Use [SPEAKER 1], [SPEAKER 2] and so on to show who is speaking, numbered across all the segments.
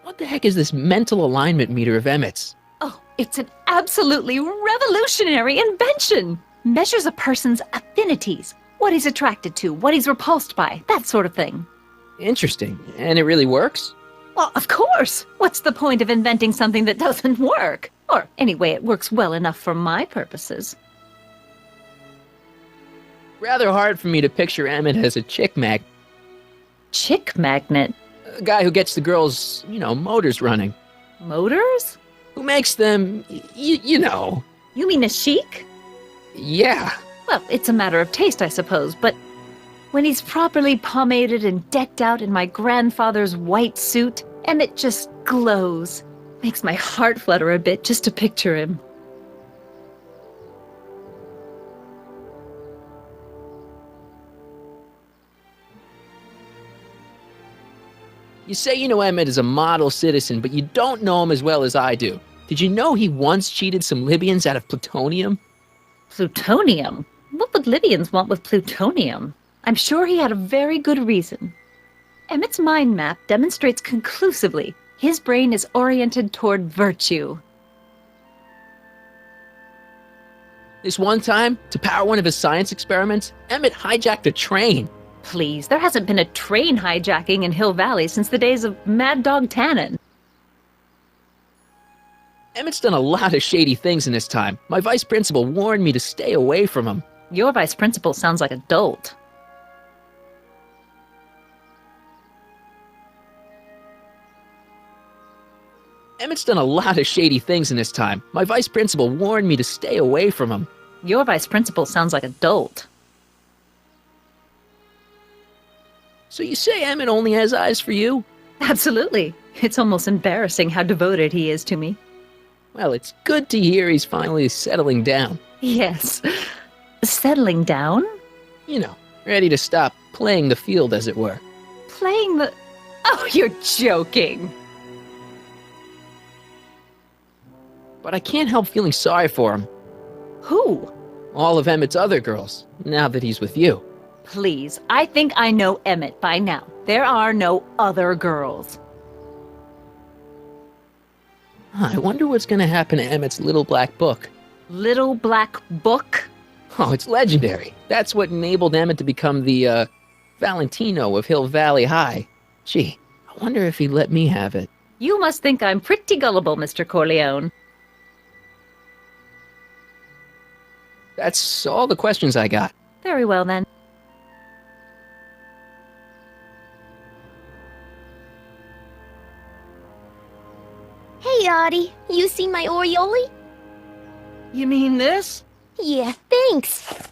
[SPEAKER 1] What the heck is this mental alignment meter of Emmett's?
[SPEAKER 2] Oh, it's an absolutely revolutionary invention! Measures a person's affinities, what he's attracted to, what he's repulsed by, that sort of thing.
[SPEAKER 1] Interesting. And it really works?
[SPEAKER 2] Well, of course! What's the point of inventing something that doesn't work? Or, anyway, it works well enough for my purposes.
[SPEAKER 1] Rather hard for me to picture Emmett as a chick magnet.
[SPEAKER 2] Chick magnet?
[SPEAKER 1] A guy who gets the girls, motors running.
[SPEAKER 2] Motors?
[SPEAKER 1] Who makes them, you know.
[SPEAKER 2] You mean a chic?
[SPEAKER 1] Yeah.
[SPEAKER 2] Well, it's a matter of taste, I suppose, but when he's properly pomaded and decked out in my grandfather's white suit, Emmett just glows. Makes my heart flutter a bit just to picture him.
[SPEAKER 1] You say you know Emmett is a model citizen, but you don't know him as well as I do. Did you know he once cheated some Libyans out of plutonium?
[SPEAKER 2] Plutonium? What would Libyans want with plutonium? I'm sure he had a very good reason. Emmett's mind map demonstrates conclusively his brain is oriented toward virtue.
[SPEAKER 1] This one time, to power one of his science experiments, Emmett hijacked a train.
[SPEAKER 2] Please, there hasn't been a train hijacking in Hill Valley since the days of Mad Dog Tannen.
[SPEAKER 1] Emmett's done a lot of shady things in his time. My vice principal warned me to stay away from him.
[SPEAKER 2] Your vice principal sounds like a dolt.
[SPEAKER 1] Emmett's done a lot of shady things in his time. My vice principal warned me to stay away from him.
[SPEAKER 2] Your vice principal sounds like a dolt.
[SPEAKER 1] So you say Emmett only has eyes for you?
[SPEAKER 2] Absolutely. It's almost embarrassing how devoted he is to me.
[SPEAKER 1] Well, it's good to hear he's finally settling down.
[SPEAKER 2] Yes. Settling down?
[SPEAKER 1] Ready to stop playing the field, as it were.
[SPEAKER 2] Playing the... Oh, you're joking.
[SPEAKER 1] But I can't help feeling sorry for him.
[SPEAKER 2] Who?
[SPEAKER 1] All of Emmett's other girls, now that he's with you.
[SPEAKER 2] Please, I think I know Emmett by now. There are no other girls.
[SPEAKER 1] I wonder what's going to happen to Emmett's little black book.
[SPEAKER 2] Little black book?
[SPEAKER 1] Oh, it's legendary. That's what enabled Emmett to become the, Valentino of Hill Valley High. Gee, I wonder if he'd let me have it.
[SPEAKER 2] You must think I'm pretty gullible, Mr. Corleone.
[SPEAKER 1] That's all the questions I got.
[SPEAKER 2] Very well, then.
[SPEAKER 3] Hey, Audie, you seen my Oriole?
[SPEAKER 2] You mean this?
[SPEAKER 3] Yeah, thanks.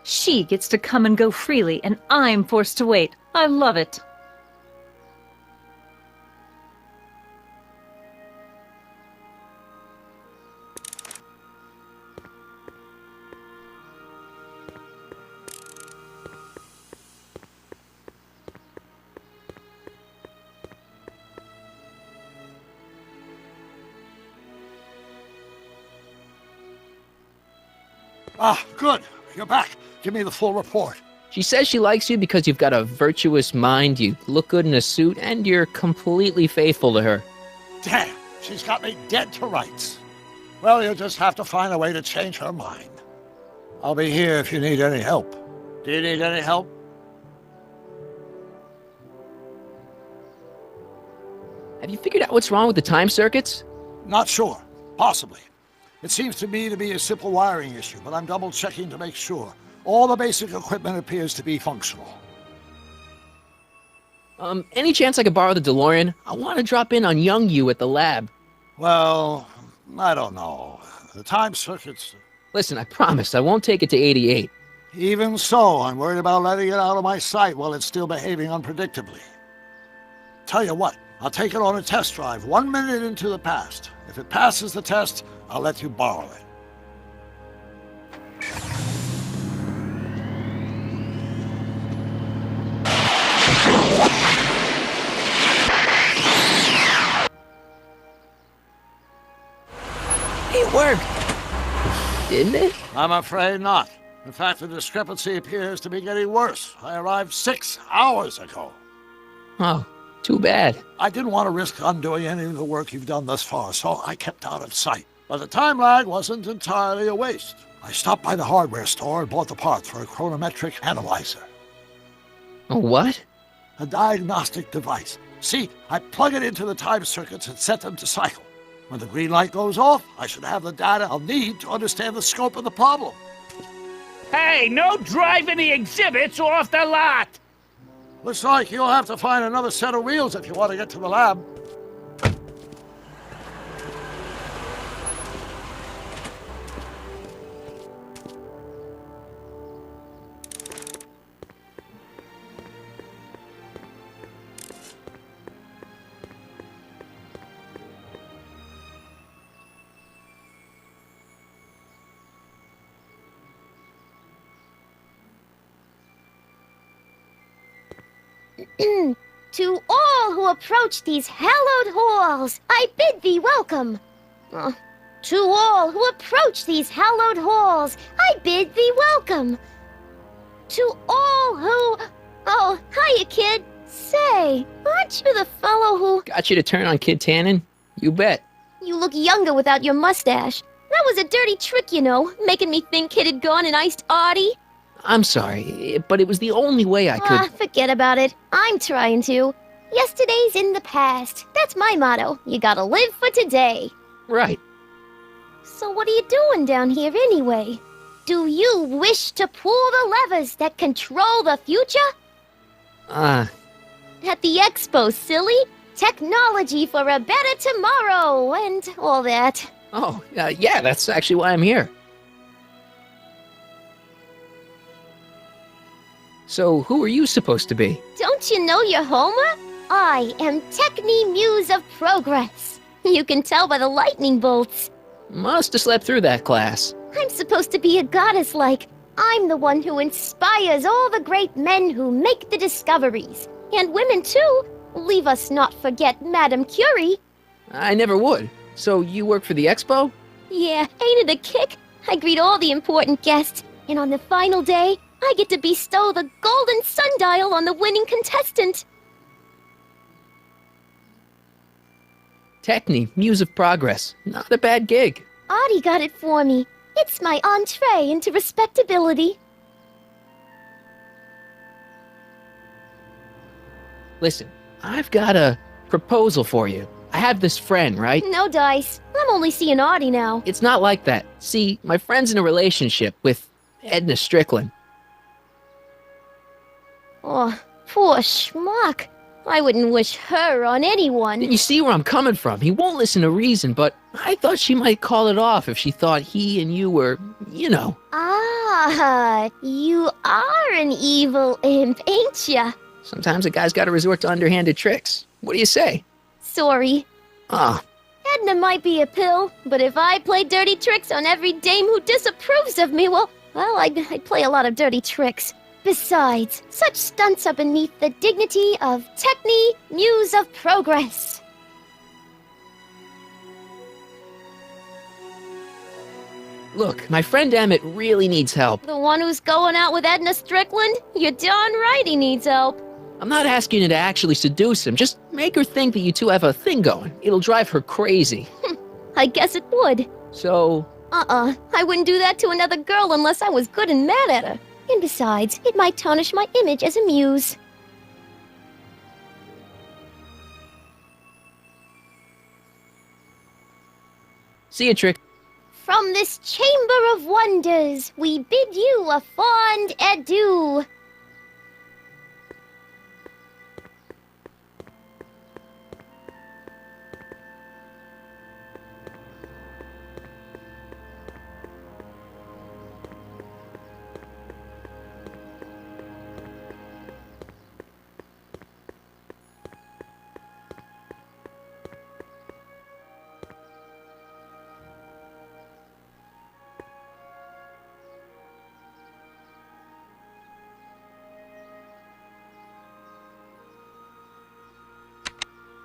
[SPEAKER 2] She gets to come and go freely, and I'm forced to wait. I love it.
[SPEAKER 4] Ah, good. You're back. Give me the full report.
[SPEAKER 1] She says she likes you because you've got a virtuous mind, you look good in a suit, and you're completely faithful to her.
[SPEAKER 4] Damn, she's got me dead to rights. Well, you'll just have to find a way to change her mind. I'll be here if you need any help. Do you need any help?
[SPEAKER 1] Have you figured out what's wrong with the time circuits?
[SPEAKER 4] Not sure. Possibly. It seems to me to be a simple wiring issue, but I'm double-checking to make sure. All the basic equipment appears to be functional.
[SPEAKER 1] Any chance I could borrow the DeLorean? I want to drop in on young you at the lab.
[SPEAKER 4] Well, I don't know. The time circuits...
[SPEAKER 1] Listen, I promise I won't take it to 88.
[SPEAKER 4] Even so, I'm worried about letting it out of my sight while it's still behaving unpredictably. Tell you what, I'll take it on a test drive 1 minute into the past. If it passes the test, I'll let you borrow it.
[SPEAKER 1] It worked, didn't it?
[SPEAKER 4] I'm afraid not. In fact, the discrepancy appears to be getting worse. I arrived 6 hours ago.
[SPEAKER 1] Oh, too bad.
[SPEAKER 4] I didn't want to risk undoing any of the work you've done thus far, so I kept out of sight. But the time lag wasn't entirely a waste. I stopped by the hardware store and bought the parts for a chronometric analyzer.
[SPEAKER 1] A what?
[SPEAKER 4] A diagnostic device. See, I plug it into the time circuits and set them to cycle. When the green light goes off, I should have the data I'll need to understand the scope of the problem.
[SPEAKER 5] Hey, no driving the exhibits off the lot!
[SPEAKER 4] Looks like you'll have to find another set of wheels if you want to get to the lab.
[SPEAKER 3] To all who approach these hallowed halls, I bid thee welcome. To all who approach these hallowed halls, I bid thee welcome. To all who... Oh, hiya, kid. Say, aren't you the fellow who...
[SPEAKER 1] Got you to turn on Kid Tannen? You bet.
[SPEAKER 3] You look younger without your mustache. That was a dirty trick, you know, making me think Kid had gone and iced Artie.
[SPEAKER 1] I'm sorry, but it was the only way I could...
[SPEAKER 3] Forget about it. I'm trying to. Yesterday's in the past. That's my motto. You gotta live for today.
[SPEAKER 1] Right.
[SPEAKER 3] So what are you doing down here anyway? Do you wish to pull the levers that control the future? At the expo, silly. Technology for a better tomorrow and all that.
[SPEAKER 1] Oh, yeah, that's actually why I'm here. So, who are you supposed to be?
[SPEAKER 3] Don't you know your Homer? I am Techni Muse of Progress. You can tell by the lightning bolts.
[SPEAKER 1] Must have slept through that class.
[SPEAKER 3] I'm supposed to be a goddess like. I'm the one who inspires all the great men who make the discoveries. And women too. Leave us not forget Madame Curie.
[SPEAKER 1] I never would. So, you work for the expo?
[SPEAKER 3] Yeah, ain't it a kick? I greet all the important guests, and on the final day, I get to bestow the golden sundial on the winning contestant.
[SPEAKER 1] Techni, Muse of Progress. Not a bad gig.
[SPEAKER 3] Artie got it for me. It's my entree into respectability.
[SPEAKER 1] Listen, I've got a proposal for you. I have this friend, right?
[SPEAKER 3] No dice. I'm only seeing Artie now.
[SPEAKER 1] It's not like that. See, my friend's in a relationship with Edna Strickland.
[SPEAKER 3] Oh, poor schmuck. I wouldn't wish her on anyone.
[SPEAKER 1] You see where I'm coming from. He won't listen to reason, but I thought she might call it off if she thought he and you were, you know.
[SPEAKER 3] Ah, you are an evil imp, ain't ya?
[SPEAKER 1] Sometimes a guy's got to resort to underhanded tricks. What do you say?
[SPEAKER 3] Sorry.
[SPEAKER 1] Ah,
[SPEAKER 3] Edna might be a pill, but if I play dirty tricks on every dame who disapproves of me, well, I'd play a lot of dirty tricks. Besides, such stunts are beneath the dignity of Techni, Muse of Progress.
[SPEAKER 1] look, my friend Emmett really needs help.
[SPEAKER 3] The one who's going out with Edna Strickland? You're darn right he needs help.
[SPEAKER 1] I'm not asking you to actually seduce him. Just make her think that you two have a thing going. It'll drive her crazy.
[SPEAKER 3] I guess it would.
[SPEAKER 1] So...
[SPEAKER 3] I wouldn't do that to another girl unless I was good and mad at her. And besides, it might tarnish my image as a muse.
[SPEAKER 1] See you, Trick.
[SPEAKER 3] From this chamber of wonders, we bid you a fond adieu.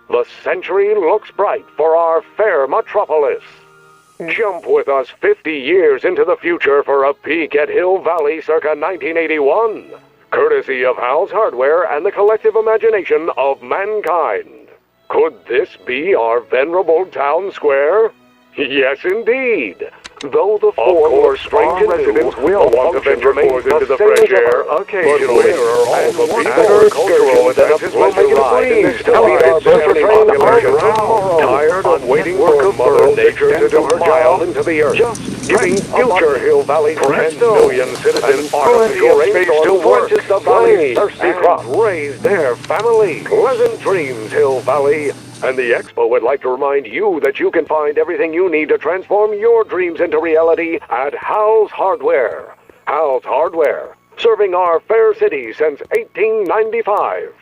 [SPEAKER 6] The century looks bright for our fair metropolis. Jump with us 50 years into the future for a peek at Hill Valley circa 1981. Courtesy of Hal's Hardware and the collective imagination of mankind. Could this be our venerable town square? Yes, indeed. Though the four strange residents will want to venture forth into the fresh air occasionally, and agricultural events will make it a breeze to lead our best-trained population, tired of waiting for Mother Nature to do her job into the earth, just giving future Hill Valley 10 million citizens artificial space to purchase the valley's thirsty crop, raise their family. Pleasant dreams, Hill Valley. And the Expo would like to remind you that you can find everything you need to transform your dreams into reality at Hal's Hardware. Hal's Hardware, serving our fair city since 1895.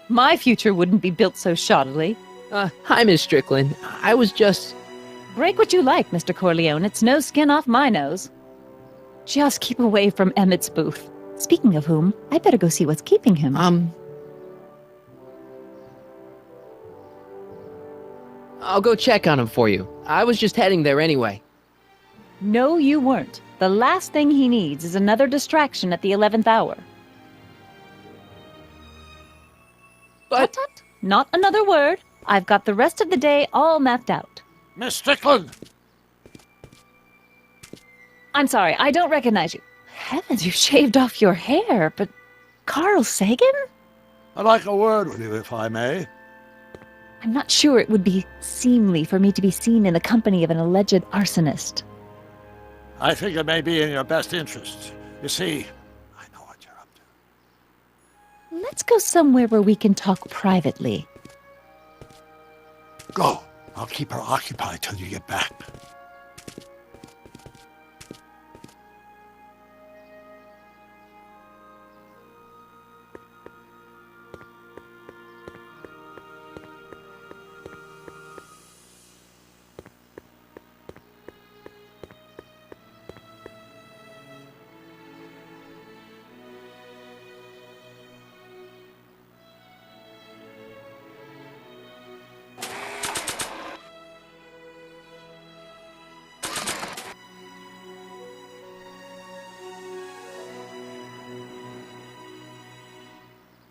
[SPEAKER 2] My future wouldn't be built so shoddily.
[SPEAKER 1] Hi, Miss Strickland. I was just...
[SPEAKER 2] Break what you like, Mr. Corleone. It's no skin off my nose. Just keep away from Emmett's booth. Speaking of whom, I'd better go see what's keeping him.
[SPEAKER 1] I'll go check on him for you. I was just heading there anyway.
[SPEAKER 2] No, you weren't. The last thing he needs is another distraction at the 11th hour.
[SPEAKER 1] But...
[SPEAKER 2] Tut-tut. Not another word. I've got the rest of the day all mapped out.
[SPEAKER 4] Miss Strickland!
[SPEAKER 2] I'm sorry, I don't recognize you. Heavens, you shaved off your hair, but... Carl Sagan?
[SPEAKER 4] I'd like a word with you, if I may.
[SPEAKER 2] I'm not sure it would be seemly for me to be seen in the company of an alleged arsonist.
[SPEAKER 4] I think it may be in your best interest. You see, I know what you're up to.
[SPEAKER 2] Let's go somewhere where we can talk privately.
[SPEAKER 4] Go. I'll keep her occupied till you get back.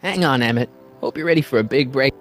[SPEAKER 1] Hang on, Emmett. Hope you're ready for a big break.